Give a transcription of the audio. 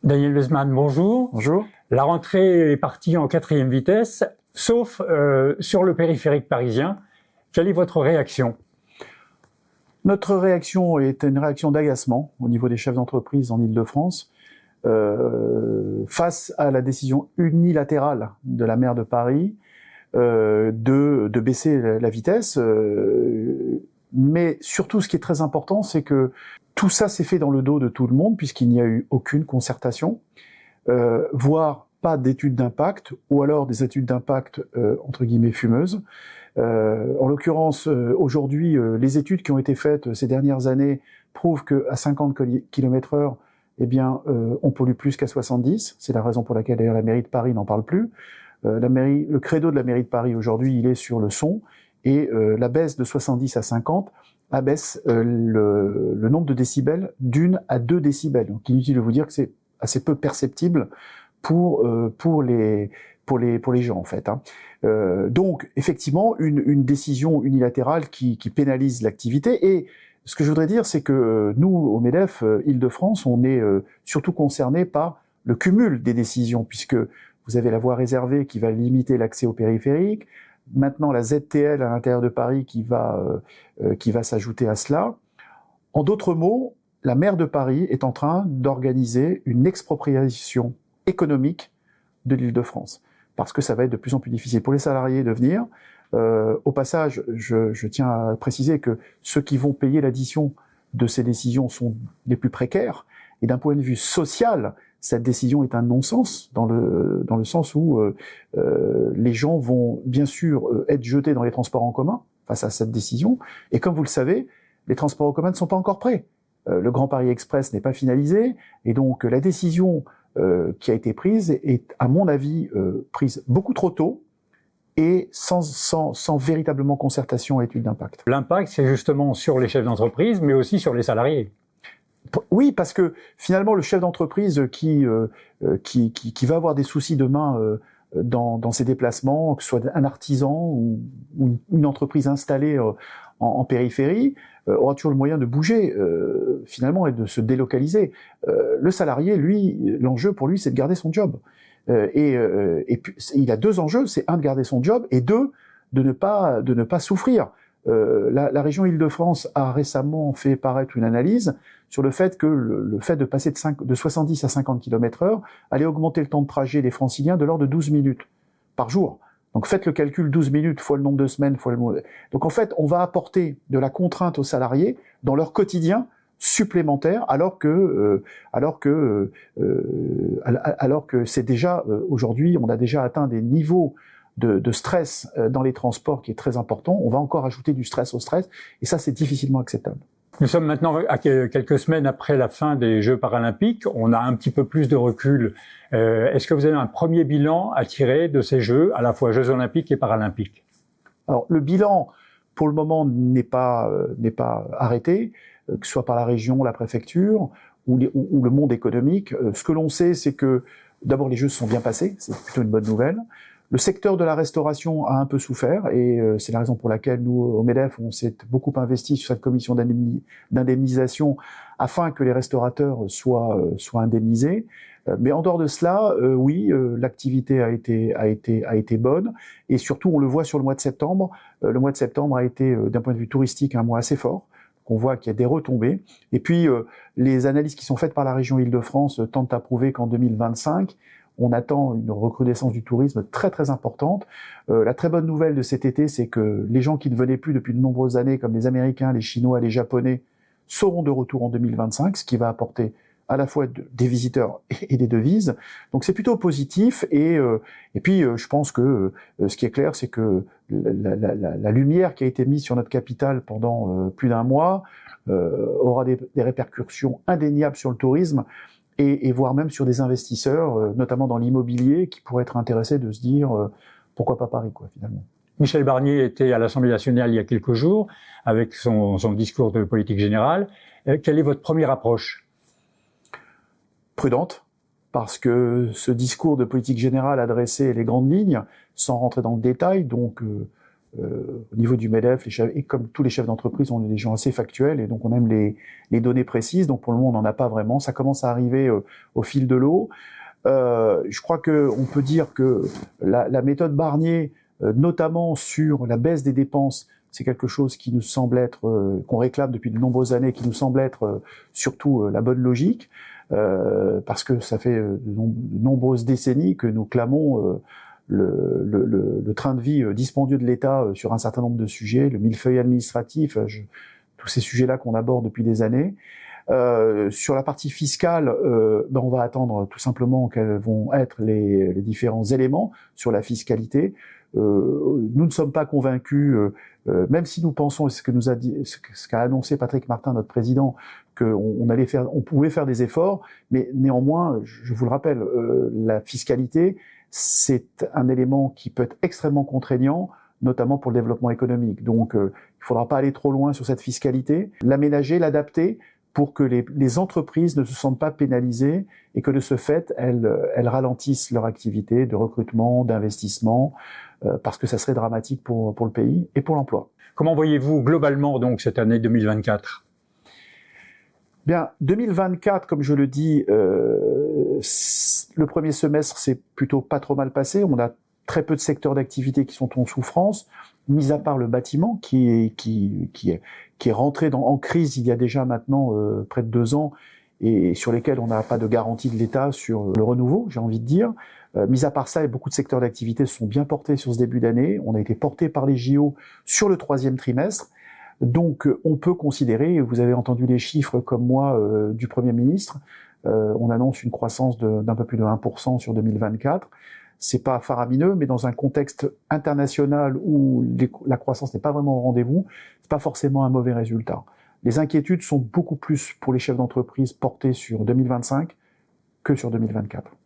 Daniel Leusman, bonjour. Bonjour. La rentrée est partie en 4e vitesse, sauf sur le périphérique parisien. Quelle est votre réaction? Notre réaction est une réaction d'agacement au niveau des chefs d'entreprise en Île-de-France face à la décision unilatérale de la maire de Paris de baisser la vitesse. Mais surtout, ce qui est très important, c'est que tout ça s'est fait dans le dos de tout le monde, puisqu'il n'y a eu aucune concertation, voire pas d'études d'impact, ou alors des études d'impact entre guillemets fumeuses. En l'occurrence, aujourd'hui, les études qui ont été faites ces dernières années prouvent qu'à 50 km/h, eh bien, on pollue plus qu'à 70. C'est la raison pour laquelle d'ailleurs la mairie de Paris n'en parle plus. Le credo de la mairie de Paris aujourd'hui, il est sur le son, et la baisse de 70 à 50 abaisse le nombre de décibels d'1 à 2 décibels. Donc inutile de vous dire que c'est assez peu perceptible pour les gens en fait. Donc effectivement une décision unilatérale qui pénalise l'activité. Et ce que je voudrais dire, c'est que nous au MEDEF Île-de-France, on est surtout concernés par le cumul des décisions, puisque vous avez la voie réservée qui va limiter l'accès au périphérique. Maintenant, la ZTL à l'intérieur de Paris qui va s'ajouter à cela. En d'autres mots, la maire de Paris est en train d'organiser une expropriation économique de l'Île-de-France, parce que ça va être de plus en plus difficile pour les salariés de venir. Au passage, je tiens à préciser que ceux qui vont payer l'addition de ces décisions sont les plus précaires, et d'un point de vue social, cette décision est un non-sens dans le sens où les gens vont bien sûr être jetés dans les transports en commun face à cette décision. Et comme vous le savez, les transports en commun ne sont pas encore prêts. Le Grand Paris Express n'est pas finalisé, et donc la décision qui a été prise est, à mon avis, prise beaucoup trop tôt et sans véritablement concertation et étude d'impact. L'impact, c'est justement sur les chefs d'entreprise, mais aussi sur les salariés. Oui, parce que finalement, le chef d'entreprise qui va avoir des soucis demain dans ses déplacements, que ce soit un artisan ou une entreprise installée en périphérie, aura toujours le moyen de bouger finalement et de se délocaliser. Le salarié, lui, l'enjeu pour lui, c'est de garder son job. Et puis, il a deux enjeux, c'est un, de garder son job, et deux, de ne pas souffrir. La région Île-de-France a récemment fait paraître une analyse sur le fait que le fait de passer de 70 à 50 km/h allait augmenter le temps de trajet des Franciliens de l'ordre de 12 minutes par jour. Donc faites le calcul, 12 minutes fois le nombre de semaines, fois le... Donc en fait, on va apporter de la contrainte aux salariés dans leur quotidien supplémentaire, alors que c'est déjà aujourd'hui, on a déjà atteint des niveaux de stress dans les transports qui est très important. On va encore ajouter du stress au stress, et ça, c'est difficilement acceptable. Nous sommes maintenant à quelques semaines après la fin des Jeux paralympiques. On a un petit peu plus de recul. Est-ce que vous avez un premier bilan à tirer de ces Jeux, à la fois Jeux olympiques et paralympiques? Alors, le bilan, pour le moment, n'est pas arrêté, que ce soit par la région, la préfecture ou le monde économique. Ce que l'on sait, c'est que d'abord les Jeux se sont bien passés, c'est plutôt une bonne nouvelle. Le secteur de la restauration a un peu souffert, et c'est la raison pour laquelle nous, au MEDEF, on s'est beaucoup investi sur cette commission d'indemnisation afin que les restaurateurs soient indemnisés. Mais en dehors de cela, oui, l'activité a été bonne, et surtout on le voit sur le mois de septembre. Le mois de septembre a été, d'un point de vue touristique, un mois assez fort. On voit qu'il y a des retombées. Et puis, les analyses qui sont faites par la région Île-de-France tentent à prouver qu'en 2025, on attend une recrudescence du tourisme très très importante. La très bonne nouvelle de cet été, c'est que les gens qui ne venaient plus depuis de nombreuses années, comme les Américains, les Chinois, les Japonais, seront de retour en 2025, ce qui va apporter à la fois des visiteurs et des devises. Donc c'est plutôt positif, et puis je pense que ce qui est clair, c'est que la lumière qui a été mise sur notre capitale pendant plus d'un mois aura des répercussions indéniables sur le tourisme, et voire même sur des investisseurs, notamment dans l'immobilier, qui pourraient être intéressés de se dire pourquoi pas Paris, quoi, finalement. Michel Barnier était à l'Assemblée nationale il y a quelques jours avec son discours de politique générale. Quelle est votre première approche? Prudente, parce que ce discours de politique générale adressait les grandes lignes, sans rentrer dans le détail, donc Au niveau du MEDEF, et comme tous les chefs d'entreprise, on est des gens assez factuels et donc on aime les données précises. Donc pour le moment, on n'en a pas vraiment. Ça commence à arriver au fil de l'eau. Je crois que on peut dire que la méthode Barnier, notamment sur la baisse des dépenses, c'est quelque chose qui nous semble être, qu'on réclame depuis de nombreuses années, qui nous semble être surtout la bonne logique, parce que ça fait de nombreuses décennies que nous clamons le train de vie dispendieux de l'État sur un certain nombre de sujets, le millefeuille administratif, tous ces sujets-là qu'on aborde depuis des années. Sur la partie fiscale, on va attendre tout simplement quels vont être les différents éléments sur la fiscalité. Nous ne sommes pas convaincus, même si nous pensons, ce qu'a annoncé Patrick Martin, notre président, on pouvait faire des efforts, mais néanmoins, je vous le rappelle, la fiscalité, c'est un élément qui peut être extrêmement contraignant, notamment pour le développement économique. Donc, il ne faudra pas aller trop loin sur cette fiscalité, l'aménager, l'adapter, pour que les entreprises ne se sentent pas pénalisées et que de ce fait, elles ralentissent leur activité de recrutement, d'investissement, parce que ça serait dramatique pour le pays et pour l'emploi. Comment voyez-vous globalement donc cette année 2024 ? Bien, 2024, comme je le dis, le premier semestre s'est plutôt pas trop mal passé. On a très peu de secteurs d'activité qui sont en souffrance, mis à part le bâtiment qui est rentré en crise il y a déjà maintenant près de 2 ans et sur lesquels on n'a pas de garantie de l'État sur le renouveau, j'ai envie de dire. Mis à part ça, beaucoup de secteurs d'activité se sont bien portés sur ce début d'année. On a été porté par les JO sur le 3e trimestre. Donc, on peut considérer, vous avez entendu les chiffres comme moi du Premier ministre, on annonce une croissance d'un peu plus de 1% sur 2024. C'est pas faramineux, mais dans un contexte international où la croissance n'est pas vraiment au rendez-vous, c'est pas forcément un mauvais résultat. Les inquiétudes sont beaucoup plus pour les chefs d'entreprise portées sur 2025 que sur 2024.